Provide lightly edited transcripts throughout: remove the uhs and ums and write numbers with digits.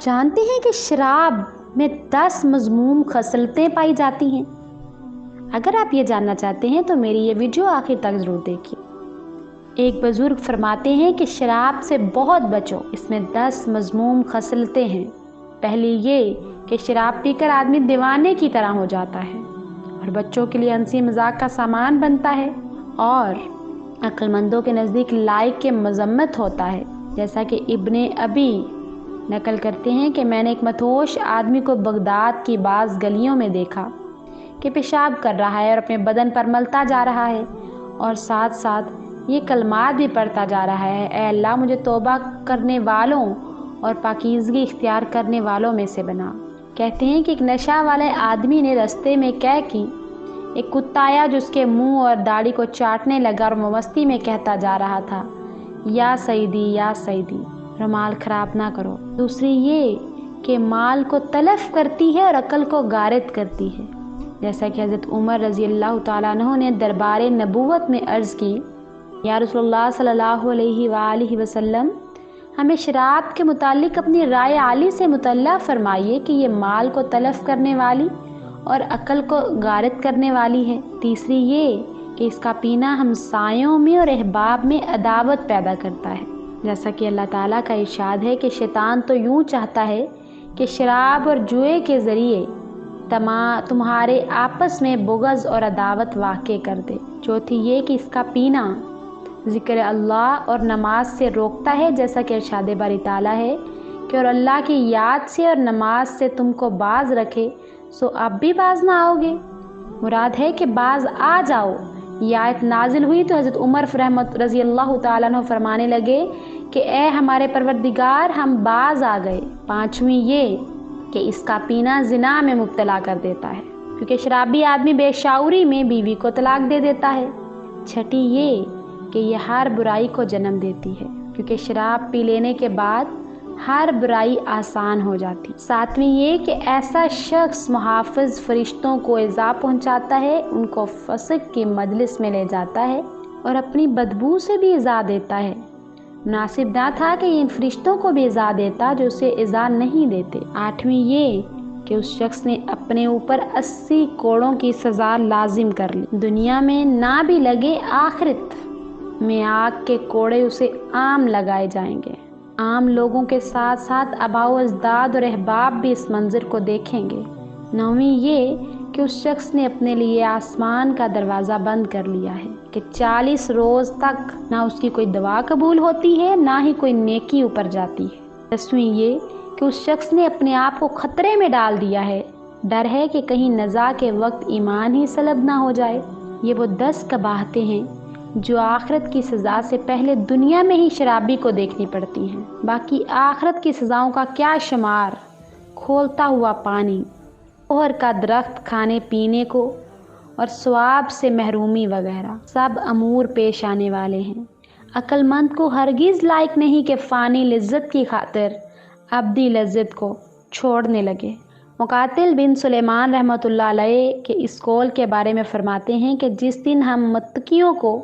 جانتے ہیں کہ شراب میں 10 مذموم خصلتیں پائی جاتی ہیں؟ اگر آپ یہ جاننا چاہتے ہیں تو میری یہ ویڈیو آخر تک ضرور دیکھیے۔ ایک بزرگ فرماتے ہیں کہ شراب سے بہت بچو، اس میں 10 مذموم خصلتیں ہیں۔ پہلی یہ کہ شراب پی کر آدمی دیوانے کی طرح ہو جاتا ہے اور بچوں کے لیے ہنسی مذاق کا سامان بنتا ہے، اور عقل مندوں کے نزدیک لائق کے مذمت ہوتا ہے، جیسا کہ ابن ابی نقل کرتے ہیں کہ میں نے ایک متوش آدمی کو بغداد کی بعض گلیوں میں دیکھا کہ پیشاب کر رہا ہے اور اپنے بدن پر ملتا جا رہا ہے، اور ساتھ ساتھ یہ کلمات بھی پڑھتا جا رہا ہے، اے اللہ مجھے توبہ کرنے والوں اور پاکیزگی اختیار کرنے والوں میں سے بنا۔ کہتے ہیں کہ ایک نشہ والے آدمی نے رستے میں کی ایک کتا آیا جو اس کے منہ اور داڑھی کو چاٹنے لگا اور مستی میں کہتا جا رہا تھا، یا سیدی یا سیدی، رومال خراب نہ کرو۔ دوسری یہ کہ مال کو تلف کرتی ہے اور عقل کو غارت کرتی ہے، جیسا کہ حضرت عمر رضی اللہ تعالیٰ عنہ نے دربار نبوت میں عرض کی، یا رسول اللہ صلی اللہ علیہ وآلہ وسلم، ہمیں شراب کے متعلق اپنی رائے عالی سے مطلع فرمائیے کہ یہ مال کو تلف کرنے والی اور عقل کو غارت کرنے والی ہے۔ تیسری یہ کہ اس کا پینا ہمسایوں میں اور احباب میں عداوت پیدا کرتا ہے، جیسا کہ اللہ تعالیٰ کا ارشاد ہے کہ شیطان تو یوں چاہتا ہے کہ شراب اور جوئے کے ذریعے تمہارے آپس میں بغض اور عداوت واقع کر دے۔ چوتھی یہ کہ اس کا پینا ذکر اللہ اور نماز سے روکتا ہے، جیسا کہ ارشاد باری تعالیٰ ہے کہ اور اللہ کی یاد سے اور نماز سے تم کو باز رکھے سو اب بھی باز نہ آؤ گے۔ مراد ہے کہ باز آ جاؤ۔ یہ آیت نازل ہوئی تو حضرت عمر رضی اللہ تعالیٰ عنہ فرمانے لگے کہ اے ہمارے پروردگار، ہم باز آ گئے۔ پانچویں یہ کہ اس کا پینا زنا میں مبتلا کر دیتا ہے، کیونکہ شرابی آدمی بے شعوری میں بیوی کو طلاق دے دیتا ہے۔ چھٹی یہ کہ یہ ہر برائی کو جنم دیتی ہے، کیونکہ شراب پی لینے کے بعد ہر برائی آسان ہو جاتی۔ ساتویں یہ کہ ایسا شخص محافظ فرشتوں کو ایذا پہنچاتا ہے، ان کو فسق کی مجلس میں لے جاتا ہے اور اپنی بدبو سے بھی ایذا دیتا ہے۔ مناسب نہ تھا کہ ان فرشتوں کو بھی ایذا دیتا جو اسے ایذا نہیں دیتے۔ آٹھویں یہ کہ اس شخص نے اپنے اوپر 80 کوڑوں کی سزا لازم کر لی، دنیا میں نہ بھی لگے، آخرت میں آگ کے کوڑے اسے عام لگائے جائیں گے۔ عام لوگوں کے ساتھ ساتھ آباء و اجداد اور احباب بھی اس منظر کو دیکھیں گے۔ نویں یہ کہ اس شخص نے اپنے لیے آسمان کا دروازہ بند کر لیا ہے کہ 40 روز تک نہ اس کی کوئی دعا قبول ہوتی ہے، نہ ہی کوئی نیکی اوپر جاتی ہے۔ 10ویں یہ کہ اس شخص نے اپنے آپ کو خطرے میں ڈال دیا ہے، ڈر ہے کہ کہیں نزاع کے وقت ایمان ہی سلب نہ ہو جائے۔ یہ وہ 10 قباحتیں ہیں جو آخرت کی سزا سے پہلے دنیا میں ہی شرابی کو دیکھنی پڑتی ہیں۔ باقی آخرت کی سزاؤں کا کیا شمار، کھولتا ہوا پانی، اوہر کا درخت کھانے پینے کو اور ثواب سے محرومی وغیرہ، سب امور پیش آنے والے ہیں۔ عقل مند کو ہرگز لائق نہیں کہ فانی لذت کی خاطر ابدی لذت کو چھوڑنے لگے۔ مقاتل بن سلیمان رحمۃ اللہ علیہ کے اس قول کے بارے میں فرماتے ہیں کہ جس دن ہم متقیوں کو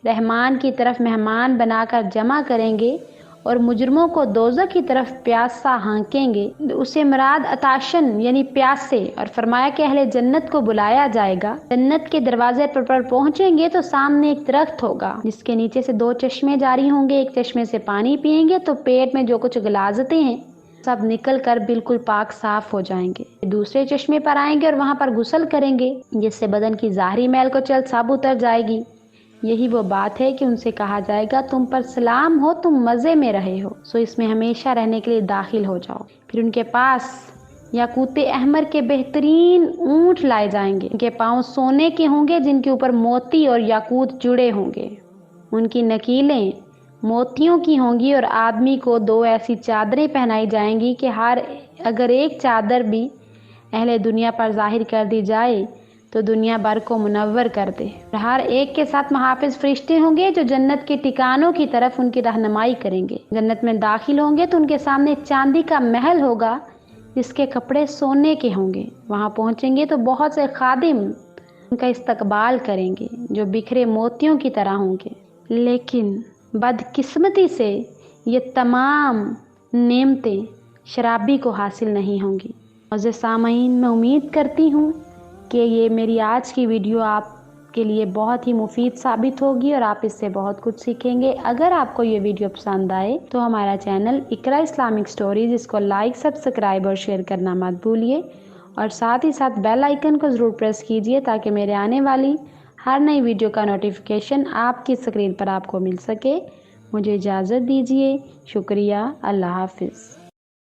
رحمان کی طرف مہمان بنا کر جمع کریں گے اور مجرموں کو دوزخ کی طرف پیاسا ہانکیں گے، اسے مراد عطاشن یعنی پیاسے، اور فرمایا کہ اہل جنت کو بلایا جائے گا۔ جنت کے دروازے پر پہنچیں گے تو سامنے ایک درخت ہوگا جس کے نیچے سے 2 چشمے جاری ہوں گے، ایک چشمے سے پانی پیئیں گے تو پیٹ میں جو کچھ غلاظتیں ہیں سب نکل کر بالکل پاک صاف ہو جائیں گے۔ دوسرے چشمے پر آئیں گے اور وہاں پر غسل کریں گے، جس سے بدن کی ظاہری میل کو چل سب اتر جائے گی۔ یہی وہ بات ہے کہ ان سے کہا جائے گا تم پر سلام ہو، تم مزے میں رہے ہو، سو اس میں ہمیشہ رہنے کے لیے داخل ہو جاؤ۔ پھر ان کے پاس یاقوت احمر کے بہترین اونٹ لائے جائیں گے، ان کے پاؤں سونے کے ہوں گے جن کے اوپر موتی اور یاقوت جڑے ہوں گے، ان کی نکیلیں موتیوں کی ہوں گی، اور آدمی کو 2 ایسی چادریں پہنائی جائیں گی کہ اگر ایک چادر بھی اہل دنیا پر ظاہر کر دی جائے تو دنیا بھر کو منور کر دے۔ ہر ایک کے ساتھ محافظ فرشتے ہوں گے جو جنت کے ٹھکانوں کی طرف ان کی رہنمائی کریں گے۔ جنت میں داخل ہوں گے تو ان کے سامنے چاندی کا محل ہوگا جس کے کپڑے سونے کے ہوں گے۔ وہاں پہنچیں گے تو بہت سے خادم ان کا استقبال کریں گے جو بکھرے موتیوں کی طرح ہوں گے، لیکن بدقسمتی سے یہ تمام نعمتیں شرابی کو حاصل نہیں ہوں گی۔ معزز سامعین، میں امید کرتی ہوں کہ یہ میری آج کی ویڈیو آپ کے لیے بہت ہی مفید ثابت ہوگی اور آپ اس سے بہت کچھ سیکھیں گے۔ اگر آپ کو یہ ویڈیو پسند آئے تو ہمارا چینل اقرا اسلامک سٹوریز، اس کو لائک، سبسکرائب اور شیئر کرنا مت بھولیے، اور ساتھ ہی ساتھ بیل آئیکن کو ضرور پریس کیجیے تاکہ میرے آنے والی ہر نئی ویڈیو کا نوٹیفیکیشن آپ کی اسکرین پر آپ کو مل سکے۔ مجھے اجازت دیجیے، شکریہ، اللہ حافظ۔